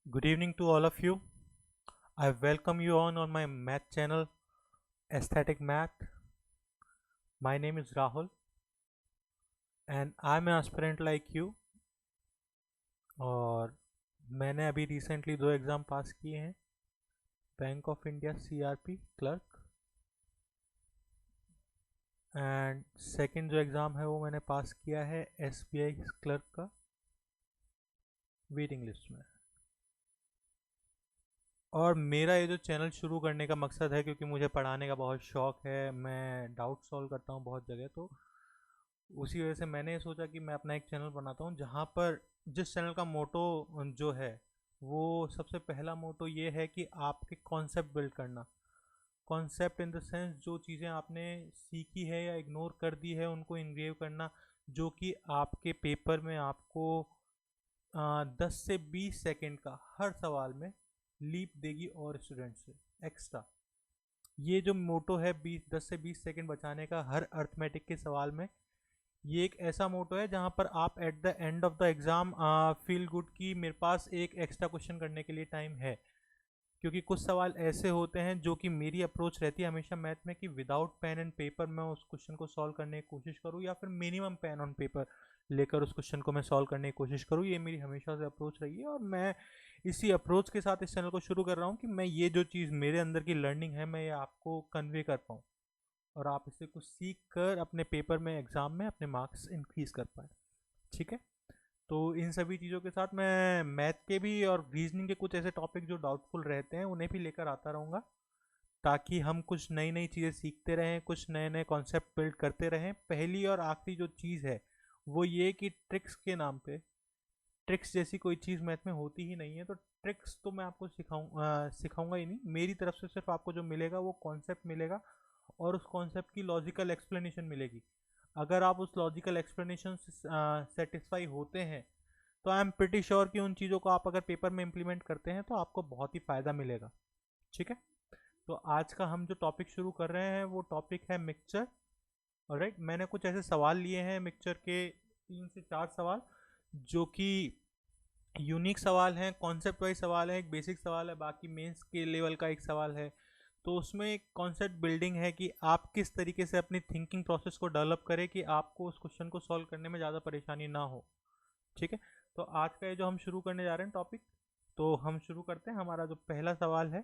Good evening to all of you. I welcome you on my math channel, Aesthetic Math. My name is Rahul and I'm an aspirant like you. और मैंने अभी recently 2 exam pass किए हैं, bank of India CRP clerk and second जो exam है वो मैंने पास किया है SBI क्लर्क का वेटिंग लिस्ट में। और मेरा ये जो चैनल शुरू करने का मकसद है, क्योंकि मुझे पढ़ाने का बहुत शौक है, मैं डाउट सॉल्व करता हूँ बहुत जगह, तो उसी वजह से मैंने ये सोचा कि मैं अपना एक चैनल बनाता हूँ जहाँ पर जिस चैनल का मोटो जो है वो सबसे पहला मोटो ये है कि आपके कॉन्सेप्ट बिल्ड करना। कॉन्सेप्ट इन द सेंस जो चीज़ें आपने सीखी है या इग्नोर कर दी है उनको इंग्रेव करना, जो कि आपके पेपर में आपको 10 से 20 सेकंड का हर सवाल में लीप देगी और स्टूडेंट से एक्स्ट्रा। ये जो मोटो है 10 से 20 सेकंड बचाने का हर अर्थमेटिक के सवाल में, ये एक ऐसा मोटो है जहां पर आप at the end of the exam feel good कि मेरे पास एक एक्स्ट्रा क्वेश्चन करने के लिए टाइम है। क्योंकि कुछ सवाल ऐसे होते हैं जो कि मेरी अप्रोच रहती है हमेशा मैथ में कि विदाउट पेन एंड पेपर मैं उस क्वेश्चन को सॉल्व करने की कोशिश करूँ, या फिर मिनिमम पेन ऑन पेपर लेकर उस क्वेश्चन को मैं सॉल्व करने की कोशिश करूँ। ये मेरी हमेशा से अप्रोच रही है और मैं इसी अप्रोच के साथ इस चैनल को शुरू कर रहा हूँ कि मैं ये जो चीज़ मेरे अंदर की लर्निंग है मैं ये आपको कन्वे कर पाऊँ और आप इससे कुछ सीख कर अपने पेपर में एग्ज़ाम में अपने मार्क्स इंक्रीज़ कर पाए। ठीक है, तो इन सभी चीज़ों के साथ मैं मैथ के भी और रीजनिंग के कुछ ऐसे टॉपिक जो डाउटफुल रहते हैं उन्हें भी लेकर आता रहूँगा, ताकि हम कुछ नई नई चीज़ें सीखते रहें, कुछ नए नए कॉन्सेप्ट बिल्ड करते रहें। पहली और आखिरी जो चीज़ है वो ये कि ट्रिक्स के नाम पे, ट्रिक्स जैसी कोई चीज़ मैथ में होती ही नहीं है। तो ट्रिक्स तो मैं आपको सिखाऊंगा ही नहीं, मेरी तरफ से सिर्फ आपको जो मिलेगा वो कॉन्सेप्ट मिलेगा और उस कॉन्सेप्ट की लॉजिकल एक्सप्लेनेशन मिलेगी। अगर आप उस लॉजिकल एक्सप्लेनेशन से सेटिस्फाई होते हैं तो आई एम प्रिटी श्योर कि उन चीज़ों को आप अगर पेपर में इम्प्लीमेंट करते हैं तो आपको बहुत ही फ़ायदा मिलेगा। ठीक है, तो आज का हम जो टॉपिक शुरू कर रहे हैं वो टॉपिक है मिक्सचर। ऑलराइट, मैंने कुछ ऐसे सवाल लिए हैं मिक्सचर के, 3 से 4 सवाल जो कि यूनिक सवाल हैं, कॉन्सेप्ट वाइज सवाल है, एक बेसिक सवाल है, बाकी मेंस के लेवल का एक सवाल है। तो उसमें एक कॉन्सेप्ट बिल्डिंग है कि आप किस तरीके से अपनी थिंकिंग प्रोसेस को डेवलप करें कि आपको उस क्वेश्चन को सॉल्व करने में ज़्यादा परेशानी ना हो। ठीक है, तो आज का ये जो हम शुरू करने जा रहे हैं टॉपिक, तो हम शुरू करते हैं। हमारा जो पहला सवाल है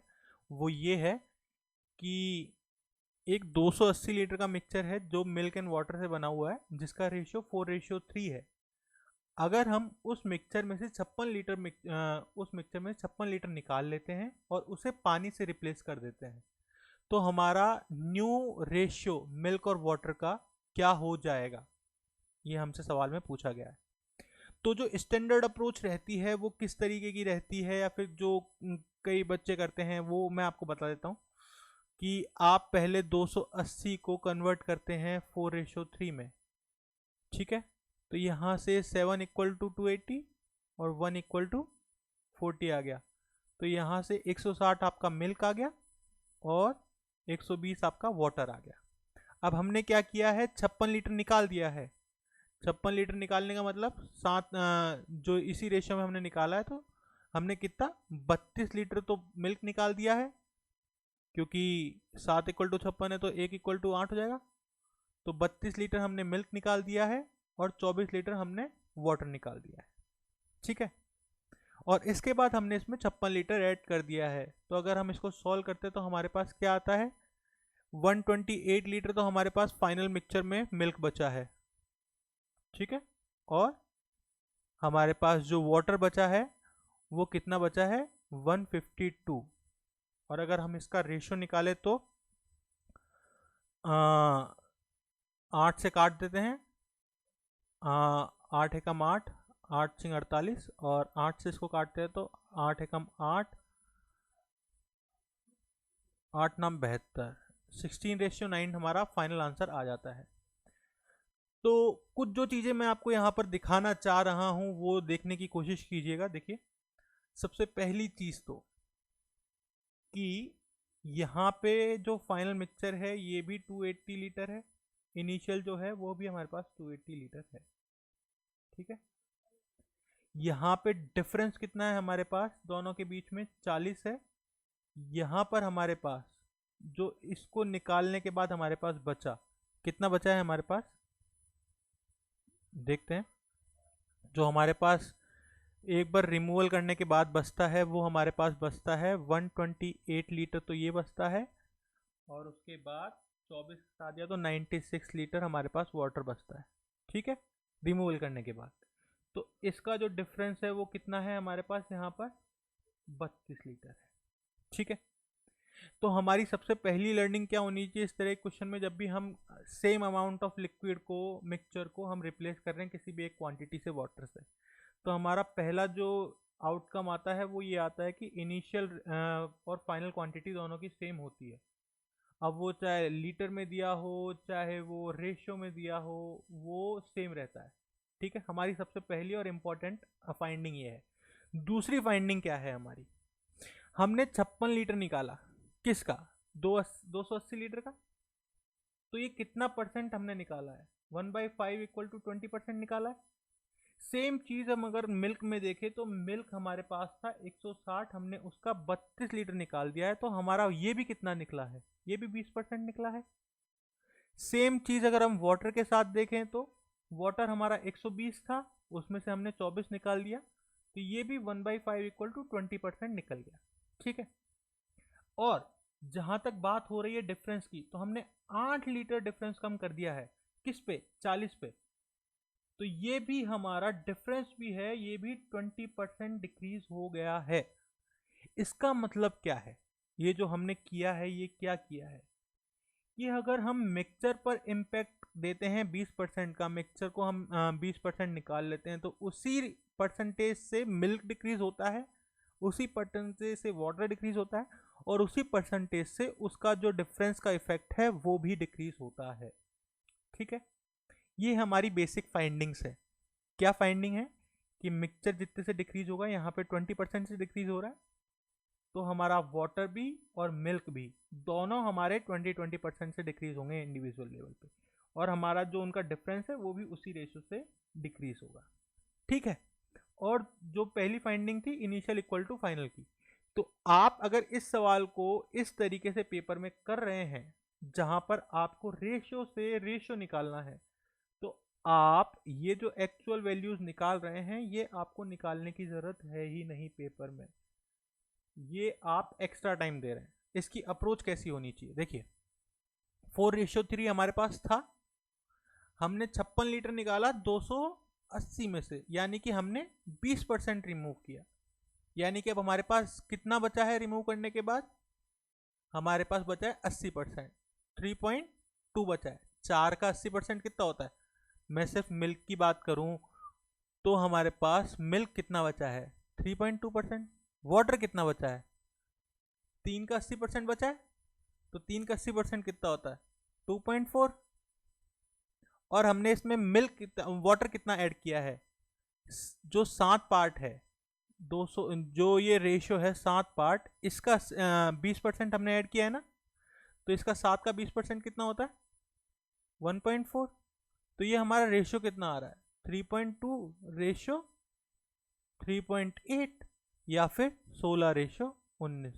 वो ये है कि एक 280 लीटर का मिक्सचर है जो मिल्क एंड वाटर से बना हुआ है, जिसका रेशियो 4:3 है। अगर हम उस मिक्सचर में से 56 लीटर निकाल लेते हैं और उसे पानी से रिप्लेस कर देते हैं, तो हमारा न्यू रेशियो मिल्क और वाटर का क्या हो जाएगा, ये हमसे सवाल में पूछा गया है। तो जो स्टैंडर्ड अप्रोच रहती है वो किस तरीके की रहती है, या फिर जो कई बच्चे करते हैं वो मैं आपको बता देता हूँ कि आप पहले 280 को कन्वर्ट करते हैं 4:3 में। ठीक है, तो यहाँ से 7 = 280 और 1 = 40 आ गया। तो यहाँ से 160 आपका मिल्क आ गया और 120 आपका वाटर आ गया। अब हमने क्या किया है, 56 लीटर निकाल दिया है। 56 लीटर निकालने का मतलब जो इसी रेशियो में हमने निकाला है, तो हमने कितना 32 लीटर तो मिल्क निकाल दिया है, क्योंकि 7 = 56 है तो 1 = 8 हो जाएगा। तो 32 लीटर हमने मिल्क निकाल दिया है और 24 लीटर हमने वाटर निकाल दिया है। ठीक है, और इसके बाद हमने इसमें 56 लीटर ऐड कर दिया है। तो अगर हम इसको सॉल्व करते हैं तो हमारे पास क्या आता है, 128 लीटर तो हमारे पास फाइनल मिक्सचर में मिल्क बचा है। ठीक है, और हमारे पास जो वाटर बचा है वो कितना बचा है, 152। और अगर हम इसका रेशियो निकालें तो 8 से काट देते हैं, 8 × 8, 8×48, और 8 से इसको काटते हैं तो 8 × 8, 8×9 = 72, 16:9 हमारा फाइनल आंसर आ जाता है। तो कुछ जो चीज़ें मैं आपको यहाँ पर दिखाना चाह रहा हूँ वो देखने की कोशिश कीजिएगा। देखिए, सबसे पहली चीज़ तो कि यहाँ पे जो फाइनल मिक्सचर है ये भी 280 लीटर है, इनिशियल जो है वो भी हमारे पास 280 लीटर है। ठीक है, यहाँ पे डिफरेंस कितना है हमारे पास दोनों के बीच में, 40 है। यहाँ पर हमारे पास जो इसको निकालने के बाद हमारे पास बचा, कितना बचा है हमारे पास, देखते हैं। जो हमारे पास एक बार रिमूवल करने के बाद बचता है वो हमारे पास बचता है 128 लीटर, तो ये बचता है। और उसके बाद 24 हटा दिया तो 96 लीटर हमारे पास वाटर बचता है, ठीक है, रिमूवल करने के बाद। तो इसका जो डिफरेंस है वो कितना है हमारे पास यहाँ पर, 32 लीटर है, ठीक है। तो हमारी सबसे पहली लर्निंग क्या होनी चाहिए इस तरह के क्वेश्चन में, जब भी हम सेम अमाउंट ऑफ लिक्विड को, मिक्सचर को हम रिप्लेस कर रहे हैं किसी भी एक क्वांटिटी से वाटर से, तो हमारा पहला जो आउटकम आता है वो ये आता है कि इनिशियल और फाइनल क्वांटिटी दोनों की सेम होती है। अब वो चाहे लीटर में दिया हो चाहे वो रेशियो में दिया हो, वो सेम रहता है, ठीक है। हमारी सबसे पहली और इम्पोर्टेंट फाइंडिंग ये है। दूसरी फाइंडिंग क्या है हमारी, हमने 56 लीटर निकाला, किसका, 280 लीटर का। तो ये कितना परसेंट हमने निकाला है, 1/5 इक्वल टू 20% निकाला है। सेम चीज हम अगर मिल्क में देखें तो मिल्क हमारे पास था 160, हमने उसका 32 लीटर निकाल दिया है, तो हमारा ये भी कितना निकला है, ये भी 20% निकला है। सेम चीज अगर हम वाटर के साथ देखें तो वाटर हमारा 120 था, उसमें से हमने 24 निकाल दिया, तो ये भी 1/5 इक्वल टू 20% निकल गया, ठीक है। और जहां तक बात हो रही है डिफरेंस की, तो हमने 8 लीटर डिफरेंस कम कर दिया है, किस पे, 40 पे। तो ये भी हमारा डिफरेंस भी है, ये भी 20% डिक्रीज हो गया है। इसका मतलब क्या है, ये जो हमने किया है ये क्या किया है, कि अगर हम मिक्सचर पर इम्पैक्ट देते हैं 20% का, मिक्सचर को हम 20% निकाल लेते हैं, तो उसी परसेंटेज से मिल्क डिक्रीज होता है, उसी परसेंटेज से वाटर डिक्रीज होता है, और उसी परसेंटेज से उसका जो डिफरेंस का इफेक्ट है वो भी डिक्रीज होता है, ठीक है। ये हमारी बेसिक फाइंडिंग्स है। क्या फाइंडिंग है, कि मिक्सचर जितने से डिक्रीज होगा, यहाँ पे 20% से डिक्रीज हो रहा है, तो हमारा वाटर भी और मिल्क भी दोनों हमारे 20% से डिक्रीज होंगे इंडिविजुअल लेवल पे, और हमारा जो उनका डिफरेंस है वो भी उसी रेशो से डिक्रीज होगा, ठीक है। और जो पहली फाइंडिंग थी इनिशियल इक्वल टू फाइनल की, तो आप अगर इस सवाल को इस तरीके से पेपर में कर रहे हैं जहां पर आपको रेशियो से रेशियो निकालना है, तो आप ये जो एक्चुअल वैल्यूज निकाल रहे हैं ये आपको निकालने की जरूरत है ही नहीं पेपर में, ये आप एक्स्ट्रा टाइम दे रहे हैं। इसकी अप्रोच कैसी होनी चाहिए, देखिए 4:3 हमारे पास था, हमने 56 लीटर निकाला 280 में से, यानी कि हमने 20% रिमूव किया, यानी कि अब हमारे पास कितना बचा है रिमूव करने के बाद, हमारे पास बचा है 80%, 3.2 बचा है। 4 का 80% कितना होता है, मैं सिर्फ मिल्क की बात करूं तो हमारे पास मिल्क कितना बचा है, 3.2%। वाटर कितना बचा है, 3 का 80% बचा है, तो 3 का 80% कितना होता है, 2.4। और हमने इसमें मिल्क वाटर कितना ऐड किया है, जो 7 पार्ट है, 200 जो ये रेशियो है 7 पार्ट, इसका 20% हमने ऐड किया है ना, तो इसका 7 का 20% कितना होता है, 1.4। तो ये हमारा रेशियो कितना आ रहा है, 3.2 रेशियो 3.8, या फिर 16:19।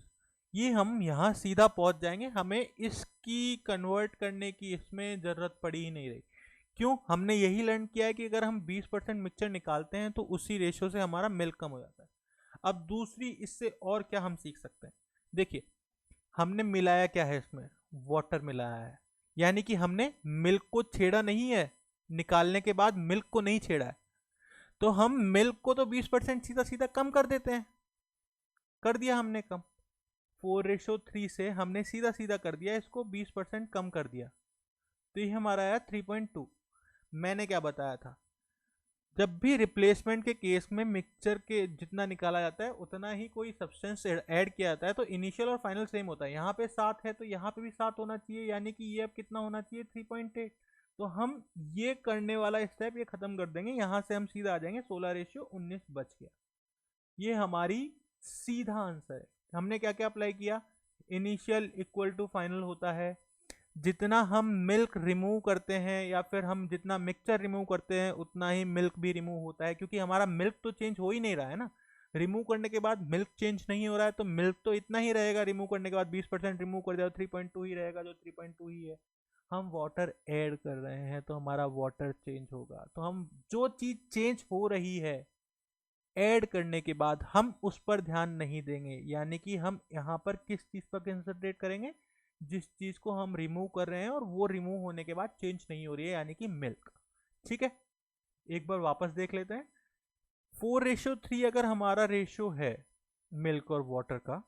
ये हम यहाँ सीधा पहुँच जाएंगे, हमें इसकी कन्वर्ट करने की इसमें ज़रूरत पड़ी ही नहीं रही। क्यों, हमने यही लर्न किया है कि अगर हम 20% मिक्सचर निकालते हैं तो उसी रेशियो से हमारा मिल्क कम हो जाता है। अब दूसरी इससे और क्या हम सीख सकते हैं, देखिए हमने मिलाया क्या है इसमें, वाटर मिलाया है, यानी कि हमने मिल्क को छेड़ा नहीं है, निकालने के बाद मिल्क को नहीं छेड़ा है। तो हम मिल्क को तो 20% सीधा सीधा कम कर देते हैं, कर दिया हमने कम, 4:3 से हमने सीधा सीधा कर दिया, इसको 20% कम कर दिया, तो ये हमारा आया 3.2। मैंने क्या बताया था, जब भी रिप्लेसमेंट के केस में मिक्सचर के जितना निकाला जाता है उतना ही कोई सब्सटेंस ऐड किया जाता है, तो इनिशियल और फाइनल सेम होता है। यहाँ पे 7 है तो यहाँ पे भी 7 होना चाहिए, यानी कि ये अब कितना होना चाहिए, 3.8। तो हम ये करने वाला स्टेप ये खत्म कर देंगे, यहाँ से हम सीधा आ जाएंगे 16:19 बच गया। ये हमारी सीधा आंसर है। हमने क्या क्या अप्लाई किया, इनिशियल इक्वल टू फाइनल होता है, जितना हम मिल्क रिमूव करते हैं या फिर हम जितना मिक्सचर रिमूव करते हैं उतना ही मिल्क भी रिमूव होता है, क्योंकि हमारा मिल्क तो चेंज हो ही नहीं रहा है ना। रिमूव करने के बाद मिल्क चेंज नहीं हो रहा है तो मिल्क तो इतना ही रहेगा, रिमूव करने के बाद 20% रिमूव कर दिया 3.2 ही रहेगा, जो 3.2 ही है। हम वाटर ऐड कर रहे हैं तो हमारा वाटर चेंज होगा। तो हम जो चीज़ चेंज हो रही है ऐड करने के बाद हम उस पर ध्यान नहीं देंगे, यानी कि हम यहाँ पर किस चीज़ पर कंसंट्रेट करेंगे, जिस चीज़ को हम रिमूव कर रहे हैं और वो रिमूव होने के बाद चेंज नहीं हो रही है, यानी कि मिल्क। ठीक है, एक बार वापस देख लेते हैं। 4:3 अगर हमारा रेशियो है मिल्क और वाटर का,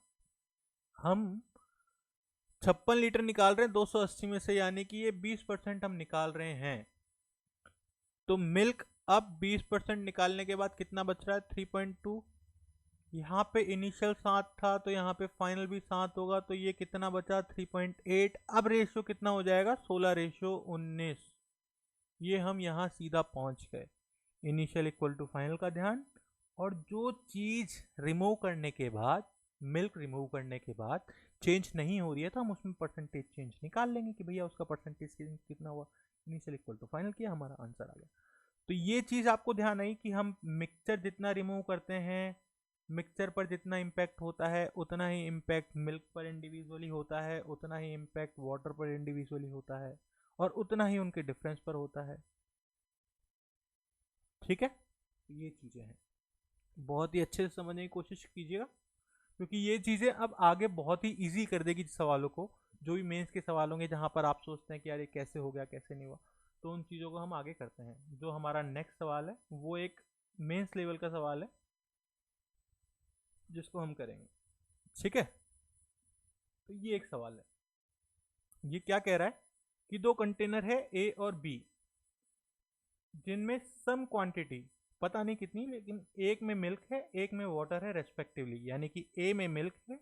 हम 56 लीटर निकाल रहे हैं 280 में से, यानी कि ये 20% हम निकाल रहे हैं। तो मिल्क अब 20% निकालने के बाद कितना बच रहा है, 3.2। यहाँ पे इनिशियल 7 था तो यहाँ पे फाइनल भी 7 होगा, तो ये कितना बचा, 3.8। अब रेशियो कितना हो जाएगा, 16:19। ये हम यहाँ सीधा पहुँच गए। इनिशियल इक्वल टू फाइनल का ध्यान, और जो चीज़ रिमूव करने के बाद, मिल्क रिमूव करने के बाद चेंज नहीं हो रही है तो हम उसमें परसेंटेज चेंज निकाल लेंगे कि भैया उसका परसेंटेज कितना हुआ। इनिशियल इक्वल टू फाइनल किया, हमारा आंसर आ गया। तो ये चीज़ आपको ध्यान आई कि हम मिक्सचर जितना रिमूव करते हैं, मिक्सचर पर जितना इम्पैक्ट होता है उतना ही इम्पैक्ट मिल्क पर इंडिविजुअली होता है, उतना ही इम्पैक्ट वाटर पर इंडिविजुअली होता है, और उतना ही उनके डिफरेंस पर होता है। ठीक है, ये चीज़ें हैं, बहुत ही अच्छे से समझने की कोशिश कीजिएगा, क्योंकि ये चीज़ें अब आगे बहुत ही इजी कर देगी सवालों को। जो भी मेंस के सवाल होंगे जहाँ पर आप सोचते हैं कि यार ये कैसे हो गया कैसे नहीं हुआ, तो उन चीज़ों को हम आगे करते हैं। जो हमारा नेक्स्ट सवाल है वो एक मेंस लेवल का सवाल है जिसको हम करेंगे। ठीक है, तो ये एक सवाल है। ये क्या कह रहा है कि दो कंटेनर है ए और बी, जिनमें सम क्वांटिटी पता नहीं कितनी, लेकिन एक में मिल्क है एक में वाटर है रेस्पेक्टिवली, यानी कि ए में मिल्क है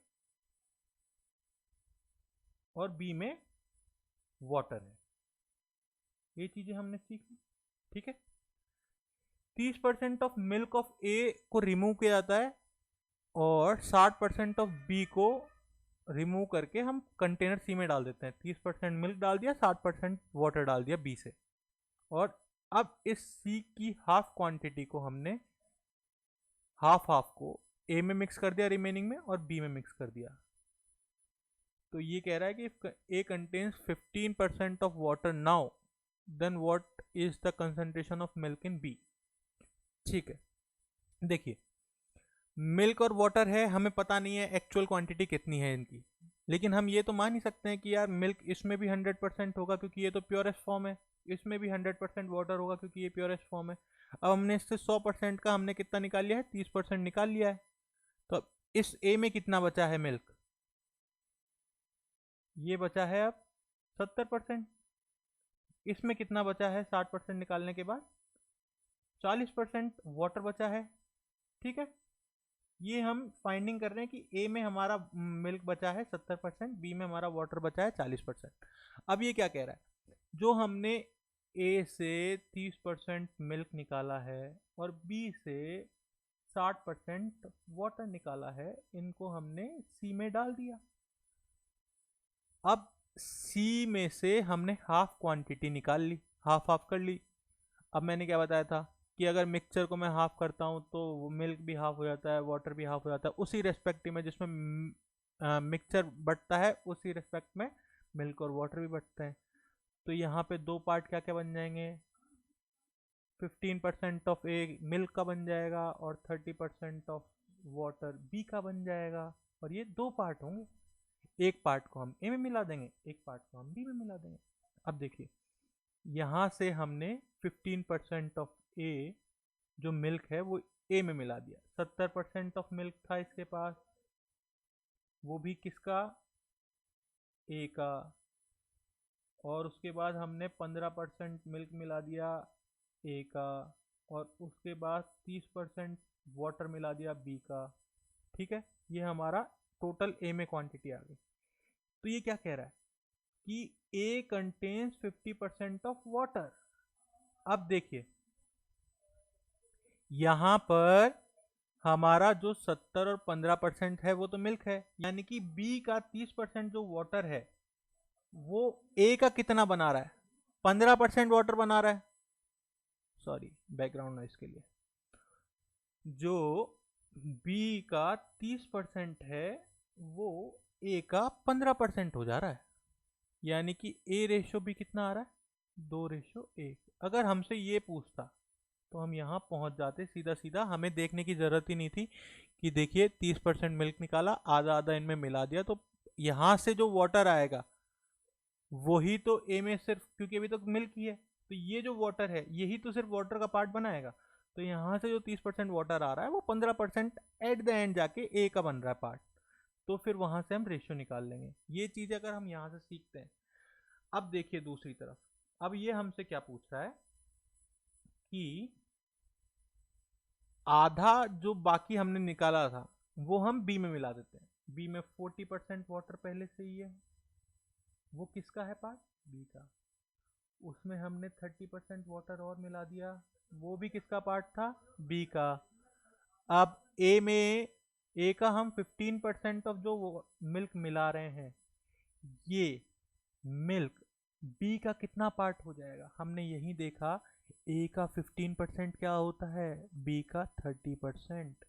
और बी में वाटर है। ये चीजें हमने सीखी। ठीक है, 30% ऑफ मिल्क ऑफ ए को रिमूव किया जाता है और 60% ऑफ बी को रिमूव करके हम कंटेनर सी में डाल देते हैं। 30% मिल्क डाल दिया, 60% वाटर डाल दिया बी से, और अब इस सी की हाफ क्वांटिटी को हमने हाफ हाफ को ए में मिक्स कर दिया रिमेनिंग में, और बी में मिक्स कर दिया। तो ये कह रहा है कि A contains 15% of water now, then what is the concentration of milk in B. ठीक है, देखिए मिल्क और वाटर है, हमें पता नहीं है एक्चुअल क्वांटिटी कितनी है इनकी, लेकिन हम ये तो मान ही सकते हैं कि यार मिल्क इसमें भी 100% होगा क्योंकि ये तो प्योरेस्ट फॉर्म है, इसमें भी 100% वाटर होगा क्योंकि ये प्योरेस्ट फॉर्म है। अब हमने इससे 100% का हमने कितना निकाल लिया है, 30% निकाल लिया है। तो अब इस ए में कितना बचा है मिल्क, ये बचा है अब 70%। इसमें कितना बचा है 60% निकालने के बाद, 40% वाटर बचा है। ठीक है, ये हम फाइंडिंग कर रहे हैं कि ए में हमारा मिल्क बचा है 70%, बी में हमारा वाटर बचा है 40%। अब ये क्या कह रहा है, जो हमने ए से 30% मिल्क निकाला है और बी से 60% वाटर निकाला है, इनको हमने सी में डाल दिया। अब सी में से हमने हाफ क्वांटिटी निकाल ली, हाफ हाफ कर ली। अब मैंने क्या बताया था कि अगर मिक्सचर को मैं हाफ करता हूँ तो मिल्क भी हाफ हो जाता है, वाटर भी हाफ हो जाता है, उसी रेस्पेक्ट में जिसमें मिक्सचर बढ़ता है उसी रेस्पेक्ट में मिल्क और वाटर भी बढ़ते हैं। तो यहाँ पे दो पार्ट क्या क्या बन जाएंगे, 15% ऑफ ए मिल्क का बन जाएगा और 30% ऑफ वाटर बी का बन जाएगा, और ये दो पार्ट होंगे। एक पार्ट को हम ए में मिला देंगे, एक पार्ट को हम बी में मिला देंगे। अब देखिए यहाँ से हमने 15% ऑफ ए जो मिल्क है वो ए में मिला दिया, 70% ऑफ मिल्क था इसके पास, वो भी किसका, ए का, और उसके बाद हमने 15% मिल्क मिला दिया ए का, और उसके बाद 30% वाटर मिला दिया बी का। ठीक है, ये हमारा टोटल ए में क्वांटिटी आ गई। तो ये क्या कह रहा है कि ए कंटेन्स 50% ऑफ वाटर। अब देखिए यहां पर हमारा जो 70 और 15% है वो तो मिल्क है, यानी कि बी का 30% जो वाटर है वो ए का कितना बना रहा है, 15% वाटर बना रहा है, सॉरी बैकग्राउंड नॉइस के लिए। जो बी का 30% है वो ए का 15% हो जा रहा है, यानी कि ए रेशो भी कितना आ रहा है, 2:1। अगर हमसे ये पूछता तो हम यहाँ पहुँच जाते सीधा सीधा, हमें देखने की ज़रूरत ही नहीं थी कि देखिए 30% मिल्क निकाला, आधा आधा इनमें मिला दिया, तो यहाँ से जो वाटर आएगा वही तो ए में सिर्फ, क्योंकि अभी तक मिल्क ही है, तो ये जो वाटर है यही तो सिर्फ वाटर का पार्ट बनाएगा। तो यहाँ से जो 30% वाटर आ रहा है वो 15% एट द एंड जाके ए का बन रहा है पार्ट, तो फिर वहाँ से हम रेशियो निकाल लेंगे। ये चीज़ अगर हम यहाँ से सीखते हैं। अब देखिए दूसरी तरफ, अब ये हमसे क्या पूछ रहा है कि आधा जो बाकी हमने निकाला था वो हम बी में मिला देते हैं। बी में 40% वाटर पहले से ही है, वो किसका है पार्ट, बी का। उसमें हमने 30% वाटर और मिला दिया, वो भी किसका पार्ट था, बी का। अब ए में, ए का हम 15% ऑफ जो मिल्क मिला रहे हैं, ये मिल्क बी का कितना पार्ट हो जाएगा, हमने यही देखा ए का 15% क्या होता है, बी का 30%।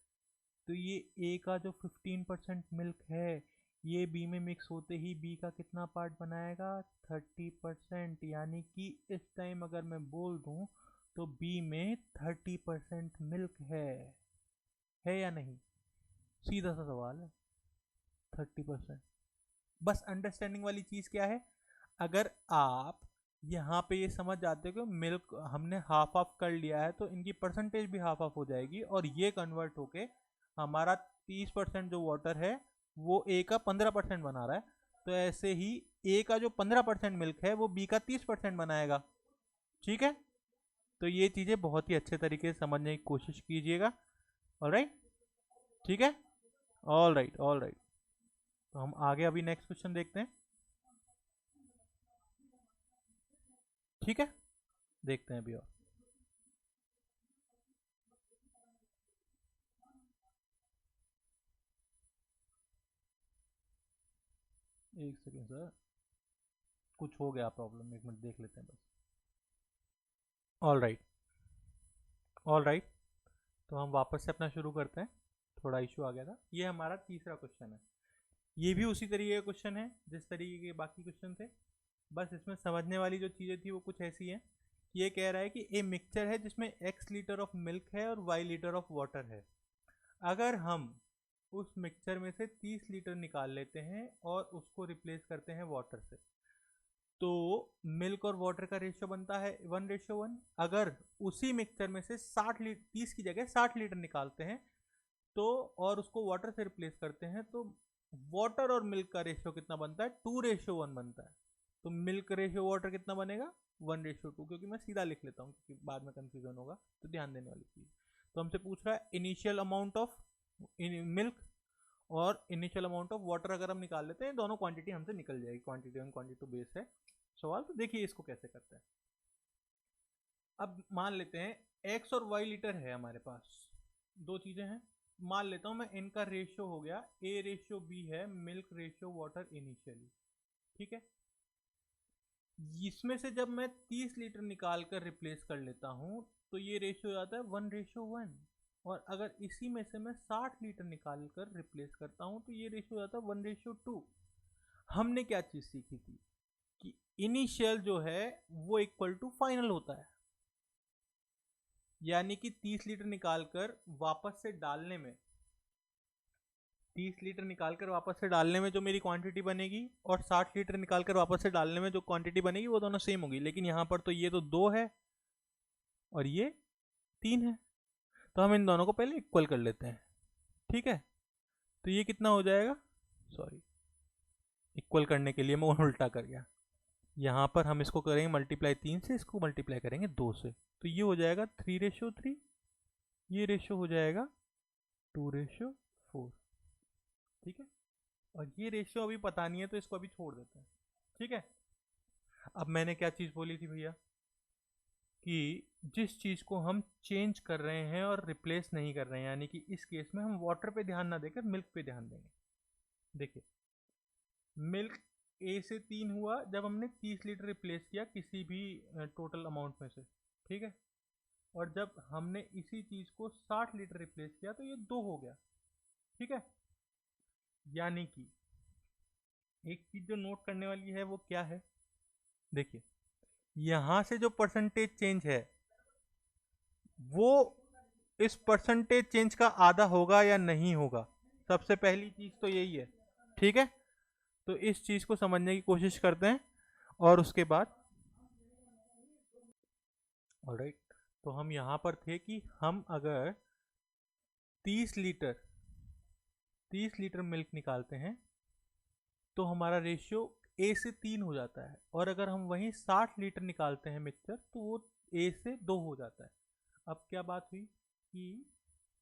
तो ये ए का जो 15% मिल्क है ये बी में मिक्स होते ही बी का कितना पार्ट बनाएगा, 30%। यानी कि इस टाइम अगर मैं बोल दूं तो बी में 30% मिल्क है या नहीं, सीधा सा सवाल है। 30%। बस अंडरस्टैंडिंग वाली चीज़ क्या है, अगर आप यहाँ पे ये समझ जाते हो कि मिल्क हमने हाफ हाफ कर लिया है तो इनकी परसेंटेज भी हाफ हाफ हो जाएगी, और ये कन्वर्ट होके हमारा 30% जो वाटर है वो ए का 15% बना रहा है, तो ऐसे ही ए का जो 15% मिल्क है वो बी का 30% बनाएगा। ठीक है, तो ये चीज़ें बहुत ही अच्छे तरीके से समझने की कोशिश कीजिएगा। ऑलराइट, ठीक है, ऑलराइट ऑलराइट। तो हम आगे अभी नेक्स्ट क्वेश्चन देखते हैं। ठीक है, देखते हैं अभी और। एक सेकेंड सर, कुछ हो गया प्रॉब्लम, एक मिनट देख लेते हैं बस। All right, all right. तो हम वापस से अपना शुरू करते हैं, थोड़ा इशू आ गया था। ये हमारा तीसरा क्वेश्चन है, ये भी उसी तरीके का क्वेश्चन है जिस तरीके के बाकी क्वेश्चन थे, बस इसमें समझने वाली जो चीज़ें थी वो कुछ ऐसी हैं। ये कह रहा है कि ए मिक्सचर है जिसमें x लीटर ऑफ मिल्क है और y लीटर ऑफ वाटर है। अगर हम उस मिक्सचर में से 30 लीटर निकाल लेते हैं और उसको रिप्लेस करते हैं वाटर से, तो मिल्क और वाटर का रेशियो बनता है 1:1। अगर उसी मिक्सचर में से 60 लीटर, 30 की जगह 60 लीटर निकालते हैं तो, और उसको वाटर से रिप्लेस करते हैं, तो वाटर और मिल्क का रेशियो कितना बनता है, 2:1 बनता है। तो मिल्क रेशियो वाटर कितना बनेगा, 1:2। क्योंकि मैं सीधा लिख लेता हूँ क्योंकि बाद में कंफ्यूजन होगा, तो ध्यान देने वाली चीज़। तो हमसे पूछ रहा है इनिशियल अमाउंट ऑफ मिल्क और इनिशियल अमाउंट ऑफ वाटर, अगर हम निकाल लेते हैं दोनों क्वांटिटी हमसे निकल जाएगी, quantity one quantity two base है सवाल। तो देखिए इसको कैसे करते हैं। अब मान लेते हैं एक्स और वाई लीटर है हमारे पास, दो चीज़ें हैं। मान लेता हूँ मैं इनका रेशियो हो गया A:B है, मिल्क रेशियो वाटर इनिशियली। ठीक है, इसमें से जब मैं 30 लीटर निकाल कर रिप्लेस कर लेता हूँ तो ये रेशियो आता है 1:1। और अगर इसी में से मैं 60 लीटर निकाल कर रिप्लेस करता हूँ तो ये रेशियो आता है 1:2। हमने क्या चीज़ सीखी थी कि इनिशियल जो है वो इक्वल टू फाइनल होता है, यानी कि 30 लीटर निकालकर वापस से डालने में, 30 लीटर निकालकर वापस से डालने में जो मेरी क्वांटिटी बनेगी और 60 लीटर निकालकर वापस से डालने में जो क्वांटिटी बनेगी वो दोनों सेम होगी। लेकिन यहाँ पर तो ये तो 2 है और ये 3 है, तो हम इन दोनों को पहले इक्वल कर लेते हैं। ठीक है, तो ये कितना हो जाएगा, सॉरी इक्वल करने के लिए मैं उल्टा कर गया। यहाँ पर हम इसको करेंगे मल्टीप्लाई 3 से, इसको मल्टीप्लाई करेंगे 2 से, तो ये हो जाएगा 3:3। ये रेशियो हो जाएगा 2:4। ठीक है, और ये रेशियो अभी पता नहीं है तो इसको अभी छोड़ देते हैं। ठीक है, अब मैंने क्या चीज़ बोली थी भैया कि जिस चीज़ को हम चेंज कर रहे हैं और रिप्लेस नहीं कर रहे हैं, यानी कि इस केस में हम वाटर पे ध्यान ना देकर मिल्क पे ध्यान देंगे। देखिए मिल्क ए से 3 हुआ जब हमने 30 लीटर रिप्लेस किया किसी भी टोटल अमाउंट में से, ठीक है। और जब हमने इसी चीज़ को 60 लीटर रिप्लेस किया तो ये 2 हो गया, ठीक है। यानी कि एक चीज़ जो नोट करने वाली है वो क्या है, देखिए यहाँ से जो परसेंटेज चेंज है वो इस परसेंटेज चेंज का आधा होगा या नहीं होगा, सबसे पहली चीज़ तो यही है, ठीक है। तो इस चीज़ को समझने की कोशिश करते हैं और उसके बाद ऑलराइट। तो हम यहाँ पर थे कि हम अगर 30 लीटर 30 लीटर मिल्क निकालते हैं तो हमारा रेशियो ए से 3 हो जाता है, और अगर हम वहीं 60 लीटर निकालते हैं मिक्सचर तो वो ए से 2 हो जाता है। अब क्या बात हुई कि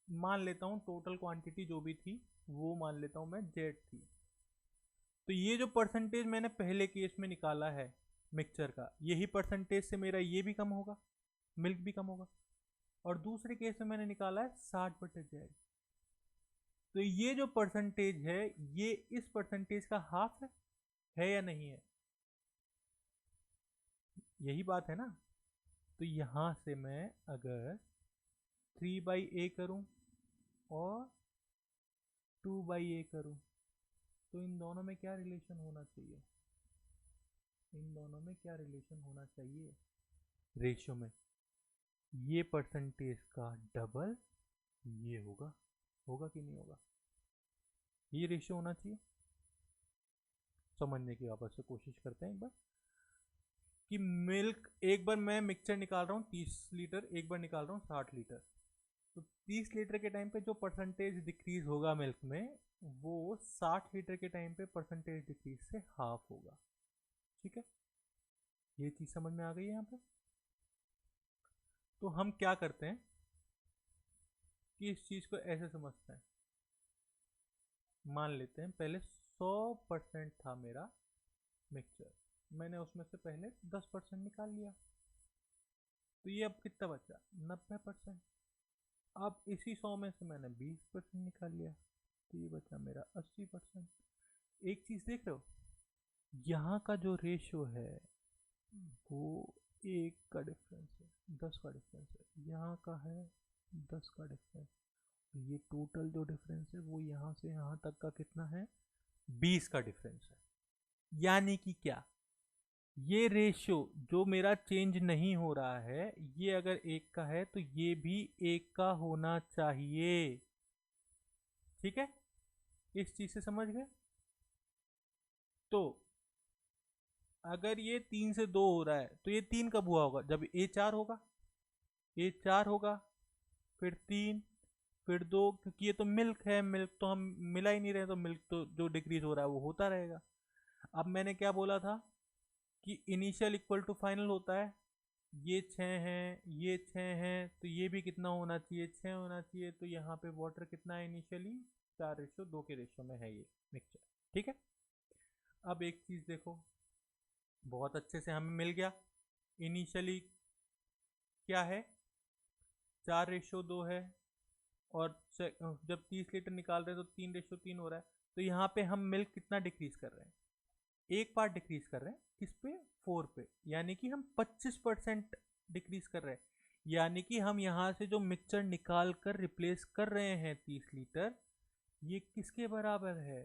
मान लेता हूँ टोटल क्वांटिटी जो भी थी वो मान लेता हूँ मैं जेड थी। तो ये जो परसेंटेज मैंने पहले केस में निकाला है मिक्सचर का, यही परसेंटेज से मेरा ये भी कम होगा, मिल्क भी कम होगा। और दूसरे केस में मैंने निकाला है 60/जेड। तो ये जो परसेंटेज है ये इस परसेंटेज का हाफ है या नहीं है, यही बात है ना। तो यहां से मैं अगर 3/a करूं और 2/a करूं तो इन दोनों में क्या रिलेशन होना चाहिए, इन दोनों में क्या रिलेशन होना चाहिए रेशियो में, ये परसेंटेज का डबल ये होगा, होगा कि नहीं होगा, ये रेशियो होना चाहिए। समझने की वापस से कोशिश करते हैं एक बार कि मिल्क, एक बार मैं मिक्सचर निकाल रहा हूँ 30 लीटर, एक बार निकाल रहा हूँ 60 लीटर। तो 30 लीटर के टाइम पे जो परसेंटेज डिक्रीज होगा मिल्क में वो 60 लीटर के टाइम पे परसेंटेज डिक्रीज से हाफ होगा, ठीक है। ये चीज़ समझ में आ गई है यहाँ पे। तो हम क्या करते हैं कि इस चीज़ को ऐसे समझते हैं, मान लेते हैं पहले 100% था मेरा मिक्सचर, मैंने उसमें से पहले 10% निकाल लिया, तो ये अब कितना बचा 90%। अब इसी 100 में से मैंने 20% निकाल लिया तो ये बचा मेरा 80%। एक चीज़ देख रहे हो, यहाँ का जो रेशियो है वो 1 का डिफरेंस है, 10 का डिफरेंस है, यहाँ का है 10 का डिफरेंस, ये टोटल जो डिफरेंस है वो यहाँ से यहाँ तक का कितना है 20 का डिफरेंस है। यानी कि क्या, ये रेशियो जो मेरा चेंज नहीं हो रहा है ये अगर 1 का है तो ये भी 1 का होना चाहिए, ठीक है। इस चीज से समझ गए। तो अगर ये 3 से 2 हो रहा है तो ये 3 कब हुआ होगा, जब ए 4 होगा, ए 4 होगा, फिर 3, फिर 2, क्योंकि ये तो मिल्क है, मिल्क तो हम मिला ही नहीं रहे, तो मिल्क तो जो डिक्रीज हो रहा है वो होता रहेगा। अब मैंने क्या बोला था कि इनिशियल इक्वल टू फाइनल होता है, ये 6 हैं, ये 6 हैं, तो ये भी कितना होना चाहिए 6 होना चाहिए। तो यहाँ पे वाटर कितना है इनिशियली 4:2 के रेशियो में है ये मिक्सचर, ठीक है। अब एक चीज़ देखो, बहुत अच्छे से हमें मिल गया, इनिशियली क्या है 4:2 है, और जब 30 लीटर निकाल रहे हैं तो 3:3 हो रहा है। तो यहाँ पे हम मिल्क कितना डिक्रीज कर रहे हैं, एक पार्ट डिक्रीज कर रहे हैं, किस पे 4 पे, यानी कि हम 25% डिक्रीज कर रहे हैं। यानी कि हम यहाँ से जो मिक्सचर निकाल कर रिप्लेस कर रहे हैं 30 लीटर, ये किसके बराबर है,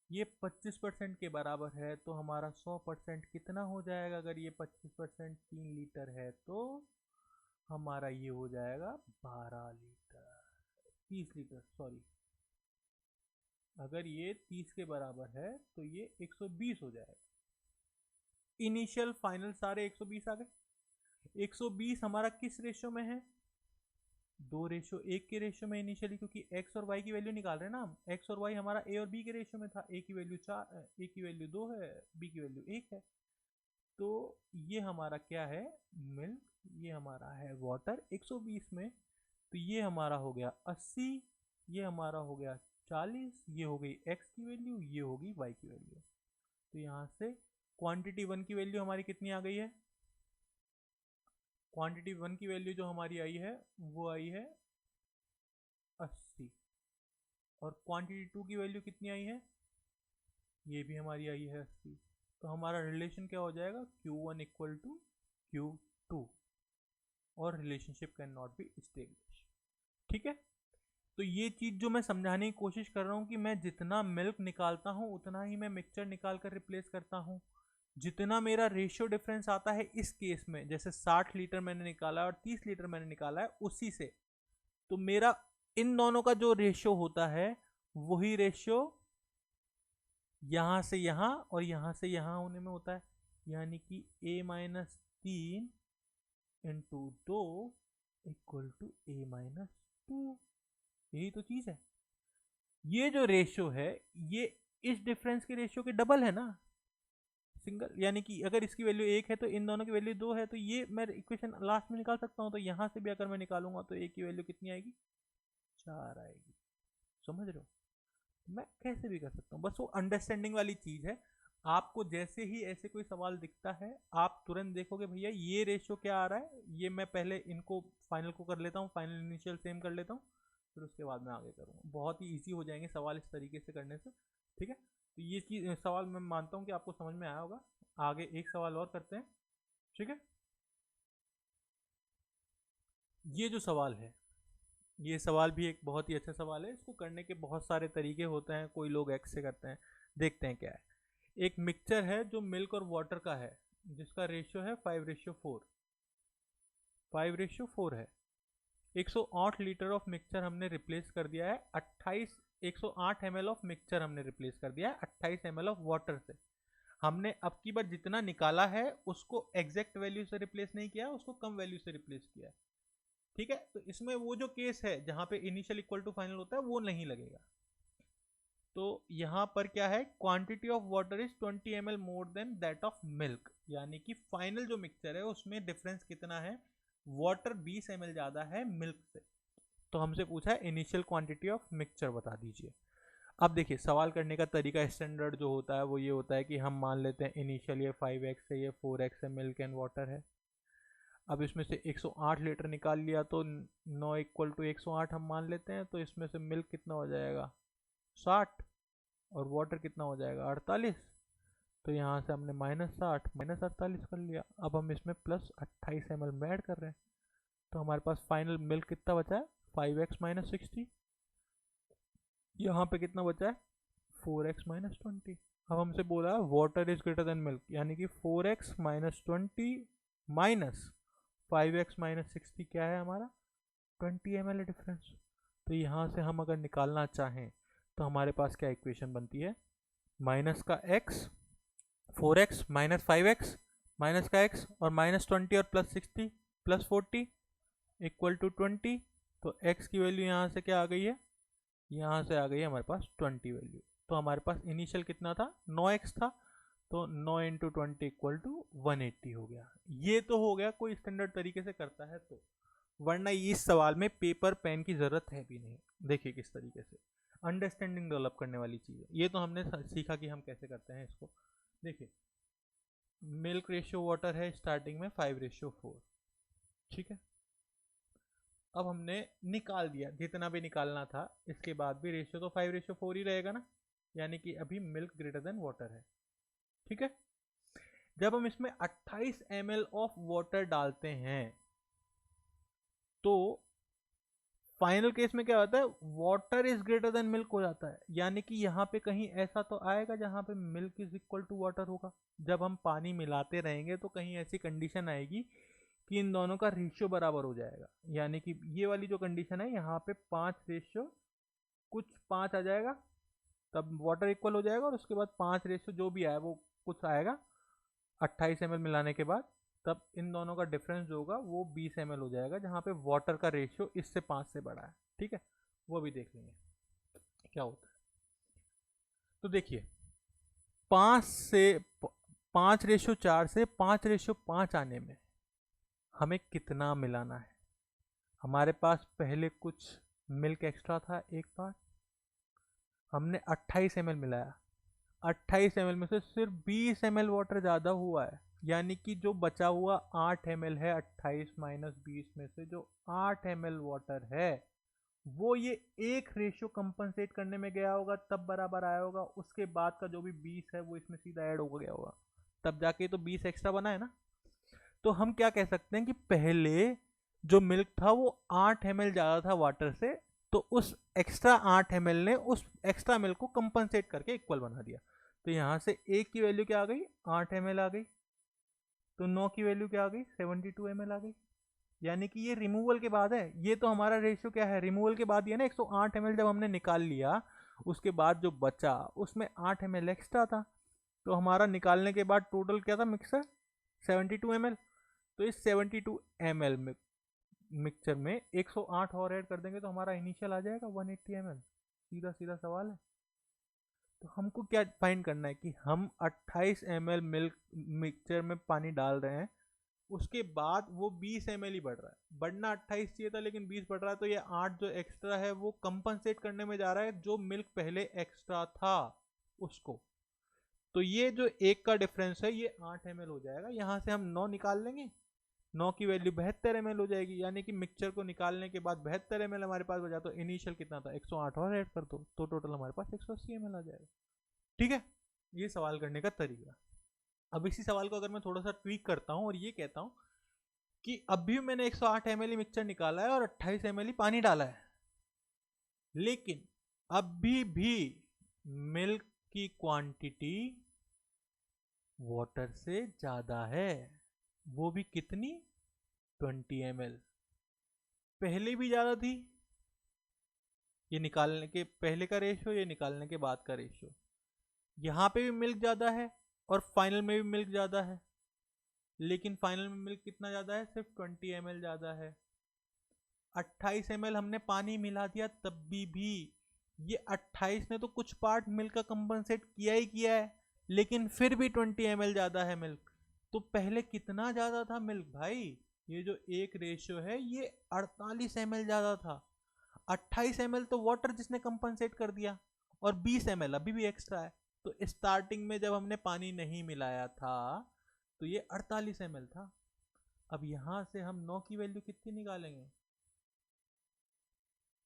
ये 25% के बराबर है। तो हमारा 100% कितना हो जाएगा, अगर ये 25% 3 लीटर है तो हमारा ये हो जाएगा 12 लीटर, 30 लीटर सॉरी, अगर ये 30 के बराबर है तो ये 120 हो जाएगा। इनिशियल फाइनल सारे 120 आ गए। 120 हमारा किस रेशियो में है, 2:1 के रेशियो में इनिशियली, क्योंकि x और y की वैल्यू निकाल रहे हैं ना हम, x और y हमारा a और b के रेशियो में था, a की वैल्यू 4, a की वैल्यू 2 है, b की वैल्यू 1 है। तो ये हमारा क्या है मिल्क, ये हमारा है वाटर 120 में। तो ये हमारा हो गया 80, ये हमारा हो गया 40, ये हो गई x की वैल्यू, ये होगी y की वैल्यू। तो यहाँ से क्वांटिटी 1 की वैल्यू हमारी कितनी आ गई है, क्वांटिटी 1 की वैल्यू जो हमारी आई है वो आई है 80, और क्वांटिटी 2 की वैल्यू कितनी आई है, ये भी हमारी आई है 80। तो हमारा रिलेशन क्या हो जाएगा, Q1 इक्वल टू Q2 और relationship can not be establish. ठीक है, तो ये चीज़ जो मैं समझाने की कोशिश कर रहा हूँ कि मैं जितना मिल्क निकालता हूँ उतना ही मैं मिक्सचर निकाल कर रिप्लेस करता हूँ। जितना मेरा रेशियो डिफरेंस आता है इस केस में, जैसे 60 लीटर मैंने निकाला और 30 लीटर मैंने निकाला है, उसी से तो मेरा इन दोनों का जो रेशियो होता है वही रेशियो यहाँ से यहाँ और यहाँ से यहाँ होने में होता है, यानी कि a-3 into 2 equal to a-2। यही तो चीज़ है। ये जो रेशियो है ये इस डिफरेंस के रेशियो के डबल है ना, सिंगल, यानी कि अगर इसकी वैल्यू 1 है तो इन दोनों की वैल्यू 2 है, तो ये मैं इक्वेशन लास्ट में निकाल सकता हूँ। तो यहाँ से भी अगर मैं निकालूंगा तो a की वैल्यू कितनी आएगी, 4 आएगी। समझ रहे हो, मैं कैसे भी कर सकता हूँ, बस वो अंडरस्टैंडिंग वाली चीज़ है। आपको जैसे ही ऐसे कोई सवाल दिखता है आप तुरंत देखोगे भैया ये रेशियो क्या आ रहा है, ये मैं पहले इनको फाइनल को कर लेता हूँ, फाइनल इनिशियल सेम कर लेता हूँ, फिर उसके बाद मैं आगे करूँगा। बहुत ही ईजी हो जाएंगे सवाल इस तरीके से करने से। ठीक है, तो ये चीज़ सवाल मैं मानता हूँ कि आपको समझ में आया होगा। आगे एक सवाल और करते हैं। ठीक है, ये जो सवाल है ये सवाल भी एक बहुत ही अच्छा सवाल है। इसको करने के बहुत सारे तरीके होते हैं, कोई लोग एक्स से करते हैं। देखते हैं क्या है। एक मिक्सचर है जो मिल्क और वाटर का है, जिसका रेशियो है 5:4। 5:4 है। 108 लीटर ऑफ मिक्सचर हमने रिप्लेस कर दिया है 108 ml ऑफ मिक्सचर हमने रिप्लेस कर दिया है 28 ml ऑफ वाटर से। हमने अब की बार जितना निकाला है उसको एग्जैक्ट वैल्यू से रिप्लेस नहीं किया, उसको कम वैल्यू से रिप्लेस किया है। ठीक है, तो इसमें वो जो केस है जहां पे इनिशियल इक्वल टू फाइनल होता है वो नहीं लगेगा। तो यहां पर क्या है, quantity of water is 20 ml more than that of milk, यानी कि फाइनल जो मिक्सचर है उसमें डिफरेंस कितना है, वाटर 20 ml ज्यादा है मिल्क से। तो हमसे पूछा है इनिशियल क्वांटिटी ऑफ मिक्सचर बता दीजिए। अब देखिए सवाल करने का तरीका स्टैंडर्ड जो होता है वो ये होता है कि हम मान लेते हैं इनिशियल ये 5x है, ये 4x है, मिल्क एंड वाटर है। अब इसमें से 108 लीटर निकाल लिया तो 9 इक्वल टू 108 हम मान लेते हैं। तो इसमें से मिल्क कितना हो जाएगा, 60, और वाटर कितना हो जाएगा, 48। तो यहाँ से हमने -60 -48 कर लिया। अब हम इसमें प्लस 28 ml में ऐड कर रहे हैं, तो हमारे पास फाइनल मिल्क कितना बचा है, 5x - 60। यहाँ पे कितना बचा है, 4x - 20। अब हमसे बोला water is greater than milk, यानी कि 4x - 20 माइनस 5x - 60 क्या है हमारा, 20 ml डिफरेंस। तो यहाँ से हम अगर निकालना चाहें तो हमारे पास क्या इक्वेशन बनती है, माइनस का x, 4x minus 5x minus का x और -20 और +60 +40 इक्वल टू 20। तो x की वैल्यू यहाँ से क्या आ गई है, यहाँ से आ गई है हमारे पास 20 वैल्यू। तो हमारे पास इनिशियल कितना था, 9x था, तो 9 इंटू 20 इक्वल टू 180 हो गया। ये तो हो गया कोई स्टैंडर्ड तरीके से करता है तो, वरना इस सवाल में पेपर पेन की ज़रूरत है भी नहीं। देखिए किस तरीके से अंडरस्टैंडिंग डेवलप करने वाली चीज़ है। ये तो हमने सीखा कि हम कैसे करते हैं इसको। देखिए मिल्क रेशियो वाटर है स्टार्टिंग में 5:4। ठीक है, अब हमने निकाल दिया जितना भी निकालना था, इसके बाद भी रेशियो तो 5:4 ही रहेगा ना, यानी कि अभी मिल्क ग्रेटर देन वाटर है। ठीक है, जब हम इसमें 28 ml ऑफ वाटर डालते हैं तो फाइनल केस में क्या होता है, water is greater than milk हो जाता है, यानी कि यहाँ पे कहीं ऐसा तो आएगा जहाँ पे milk is equal to water होगा। जब हम पानी मिलाते रहेंगे तो कहीं ऐसी कंडीशन आएगी कि इन दोनों का रेशियो बराबर हो जाएगा, यानी कि ये वाली जो कंडीशन है यहाँ पे 5 रेशियो कुछ 5 आ जाएगा, तब वाटर इक्वल हो जाएगा, और उसके बाद 5 रेशियो जो भी आए वो कुछ आएगा 28 ml मिलाने के बाद, तब इन दोनों का डिफरेंस जो होगा वो 20 ml हो जाएगा, जहाँ पे वाटर का रेशियो इससे 5 से बड़ा है। ठीक है, वो भी देख लेंगे क्या होता है। तो देखिए 5:4 से 5:5 आने में हमें कितना मिलाना है। हमारे पास पहले कुछ मिल्क एक्स्ट्रा था, एक बार हमने 28 ml मिलाया, 28 ml में से सिर्फ 20 ml वाटर ज़्यादा हुआ है, यानी कि जो बचा हुआ 8 ml है, 28 - 20 में से जो 8 ml वाटर है वो ये एक रेशियो कंपनसेट करने में गया होगा तब बराबर आया होगा, उसके बाद का जो भी 20 है वो इसमें सीधा ऐड हो गया होगा, तब जाके तो 20 एक्स्ट्रा बना है ना। तो हम क्या कह सकते हैं कि पहले जो मिल्क था वो 8 ml ज़्यादा था वाटर से, तो उस एक्स्ट्रा 8 ml ने उस एक्स्ट्रा मिल्क को कंपनसेट करके इक्वल बना दिया। तो यहाँ से एक की वैल्यू क्या आ गई, 8 ml आ गई, तो 9 की वैल्यू क्या आ गई, 72 ml आ गई। यानी कि ये रिमूवल के बाद है, ये तो हमारा रेशियो क्या है, रिमूवल के बाद ये ना 108 ml जब हमने निकाल लिया, उसके बाद जो बचा उसमें 8 ml एक्स्ट्रा था, तो हमारा निकालने के बाद टोटल क्या था मिक्सर, 72 ml। तो इस 72 ml में मिक्सचर में 108 और ऐड कर देंगे तो हमारा इनिशियल आ जाएगा 180 ml। सीधा सीधा सवाल है। तो हमको क्या फाइंड करना है कि हम 28 ml मिल्क मिक्सचर में पानी डाल रहे हैं, उसके बाद वो 20 ml ही बढ़ रहा है, बढ़ना 28 चाहिए था लेकिन 20 बढ़ रहा है, तो ये 8 जो एक्स्ट्रा है वो कंपनसेट करने में जा रहा है जो मिल्क पहले एक्स्ट्रा था उसको। तो ये जो एक का डिफरेंस है ये 8 ml हो जाएगा। यहाँ से हम 9 निकाल लेंगे, 9 की वैल्यू 72 ml हो जाएगी, यानी कि मिक्सचर को निकालने के बाद 72 ml हमारे पास बचा, तो इनिशियल कितना था 108 और ऐड कर दो तो टोटल हमारे पास 180 ml आ जाएगा। ठीक है, ये सवाल करने का तरीका। अब इसी सवाल को अगर मैं थोड़ा सा ट्वीक करता हूँ और ये कहता हूँ कि अभी मैंने 108 ml मिक्सचर निकाला है और 28 ml पानी डाला है, लेकिन अभी भी मिल्क की क्वांटिटी वाटर से ज्यादा है, वो भी कितनी, 20 ml। पहले भी ज्यादा थी, ये निकालने के पहले का रेशियो, ये निकालने के बाद का रेशियो। यहाँ पे भी मिल्क ज़्यादा है और फाइनल में भी मिल्क ज़्यादा है, लेकिन फाइनल में मिल्क कितना ज़्यादा है, सिर्फ 20 ml ज़्यादा है। 28 ml हमने पानी मिला दिया तब भी ये 28 ने तो कुछ पार्ट मिल्क का कंपनसेट किया ही किया है, लेकिन फिर भी 20 ml ज़्यादा है मिल्क। तो पहले कितना ज़्यादा था मिल्क भाई, ये जो एक रेशियो है ये 48 ml ज़्यादा था। 28 ml तो वाटर जिसने कंपनसेट कर दिया, और 20 ml अभी भी एक्स्ट्रा है। तो स्टार्टिंग में जब हमने पानी नहीं मिलाया था तो ये 48 ml था। अब यहाँ से हम 9 की वैल्यू कितनी निकालेंगे,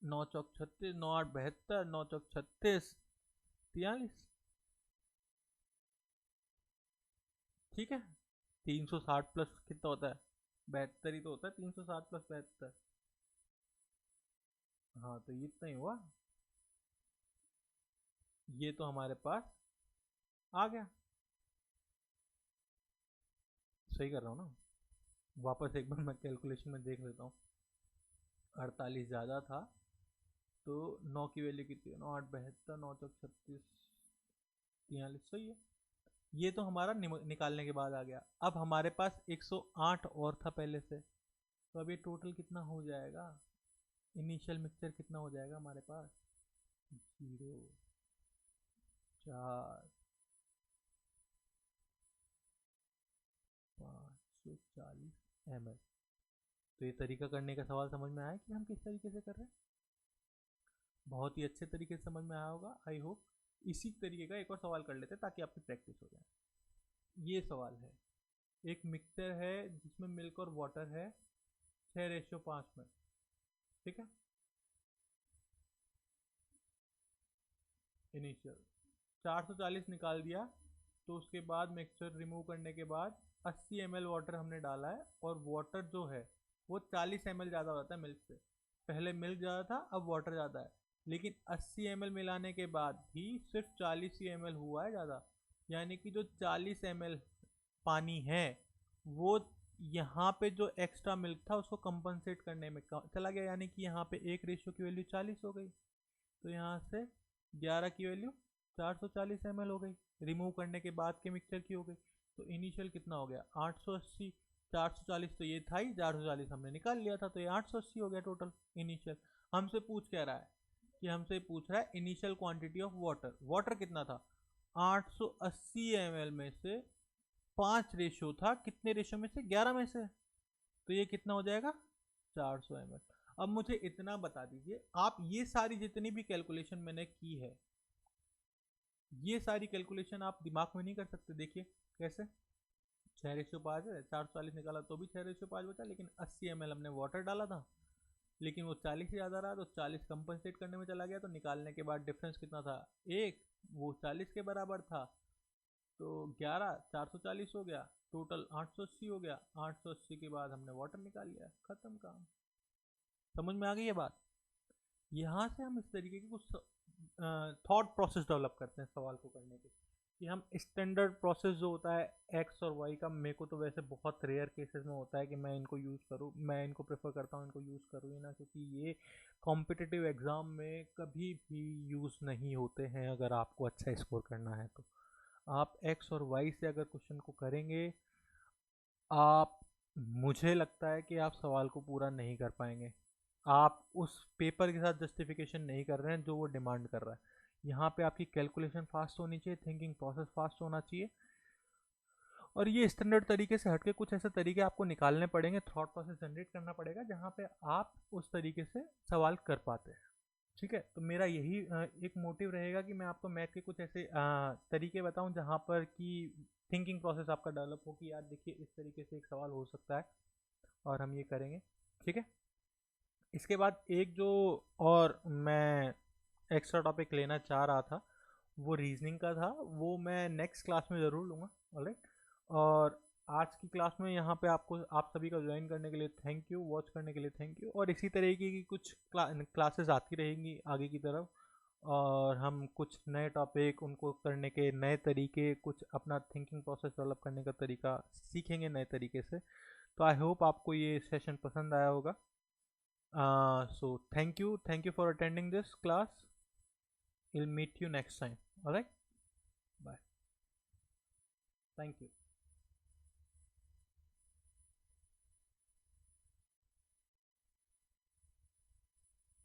9 चौक 36, 9 8 72, 9 चौक 36, 43। ठीक है, 360 प्लस कितना होता है, 72 ही तो होता है, 360 प्लस 72। हाँ तो ये इतना ही हुआ, ये तो हमारे पास आ गया। सही कर रहा हूँ ना, वापस एक बार मैं कैलकुलेशन में देख लेता हूँ। 48 ज़्यादा था तो 9 की वैल्यू कितनी है, 9 8 72, 9 चौक 36, 43, सही है। ये तो हमारा निकालने के बाद आ गया। अब हमारे पास 108 और था पहले से, तो अब ये टोटल कितना हो जाएगा, इनिशियल मिक्सचर कितना हो जाएगा हमारे पास, 0 4 540 ml। तो ये तरीका करने का सवाल समझ में आया कि हम किस तरीके से कर रहे हैं, बहुत ही अच्छे तरीके से समझ में आया होगा आई होप। इसी तरीके का एक और सवाल कर लेते हैं ताकि आपकी प्रैक्टिस हो जाए। ये सवाल है, एक मिक्सचर है जिसमें मिल्क और वाटर है 6:5 में, ठीक है। इनिशियल 440 निकाल दिया, तो उसके बाद मिक्सचर रिमूव करने के बाद 80 ml वाटर हमने डाला है, और वाटर जो है वो 40 ml ज़्यादा होता है मिल्क से। पहले मिल्क ज़्यादा था अब वाटर ज़्यादा है, लेकिन 80 ml मिलाने के बाद भी सिर्फ 40 ही ml हुआ है ज़्यादा, यानी कि जो 40 ml पानी है वो यहाँ पे जो एक्स्ट्रा मिल्क था उसको कंपनसेट करने में चला गया, यानी कि यहाँ पे एक रेशियो की वैल्यू 40 हो गई, तो यहाँ से 11 की वैल्यू 440 ml हो गई, रिमूव करने के बाद के मिक्सचर की हो गई। तो इनिशियल कितना हो गया 880, 440 तो ये था ही, 440 हमने निकाल लिया था, तो ये 880 हो गया टोटल इनिशियल। हमसे पूछ कह रहा है कि हमसे पूछ रहा है initial quantity of water, water कितना था 880 ml में से 5 रेशियो था, कितने रेशियो में से 11 में से, तो ये कितना हो जाएगा 400 ml। अब मुझे इतना बता दीजिए, आप ये सारी जितनी भी कैलकुलेशन मैंने की है, ये सारी कैलकुलेशन आप दिमाग में नहीं कर सकते। देखिए कैसे, 6:5 है, 440 निकाला तो भी 6:5 बचा, लेकिन 80 ml हमने वाटर डाला था, लेकिन वो 40 से ज़्यादा रहा तो 40 कंपनसेट करने में चला गया, तो निकालने के बाद डिफरेंस कितना था, एक, वो 40 के बराबर था, तो 11 440 हो गया, टोटल 880 हो गया। 880 के बाद हमने वाटर निकाल लिया, खत्म काम। समझ में आ गई ये बात? यहाँ से हम इस तरीके की कुछ थॉट प्रोसेस डेवलप करते हैं सवाल को करने के, कि हम स्टैंडर्ड प्रोसेस जो होता है एक्स और वाई का, मेरे को तो वैसे बहुत रेयर केसेस में होता है कि मैं इनको यूज़ करूँ, मैं इनको प्रेफर करता हूँ इनको यूज़ करूँ ही ना, क्योंकि ये कॉम्पिटिटिव एग्ज़ाम में कभी भी यूज़ नहीं होते हैं। अगर आपको अच्छा स्कोर करना है तो आप एक्स और वाई से अगर क्वेश्चन को करेंगे, आप, मुझे लगता है कि आप सवाल को पूरा नहीं कर पाएंगे। आप उस पेपर के साथ जस्टिफिकेशन नहीं कर रहे हैं जो वो डिमांड कर रहा है। यहाँ पे आपकी कैलकुलेशन फास्ट होनी चाहिए, थिंकिंग प्रोसेस फास्ट होना चाहिए, और ये स्टैंडर्ड तरीके से हटके कुछ ऐसे तरीके आपको निकालने पड़ेंगे, थॉट प्रोसेस जनरेट करना पड़ेगा जहाँ पे आप उस तरीके से सवाल कर पाते हैं। ठीक है, तो मेरा यही एक मोटिव रहेगा कि मैं आपको मैथ के कुछ ऐसे तरीके बताऊं जहाँ पर कि थिंकिंग प्रोसेस आपका डेवलप हो, कि यार देखिए इस तरीके से एक सवाल हो सकता है और हम ये करेंगे। ठीक है, इसके बाद एक जो और मैं एक्स्ट्रा टॉपिक लेना चाह रहा था वो रीजनिंग का था, वो मैं नेक्स्ट क्लास में ज़रूर लूँगा। ऑलराइट, और आज की क्लास में यहाँ पे आपको, आप सभी का ज्वाइन करने के लिए थैंक यू, वॉच करने के लिए थैंक यू, और इसी तरीके की कुछ क्लासेस आती रहेंगी आगे की तरफ, और हम कुछ नए टॉपिक उनको करने के नए तरीके, कुछ अपना थिंकिंग प्रोसेस डेवलप करने का तरीका सीखेंगे नए तरीके से। तो आई होप आपको ये सेशन पसंद आया होगा। So thank you for attending this class. We'll meet you next time. All right, bye. Thank you.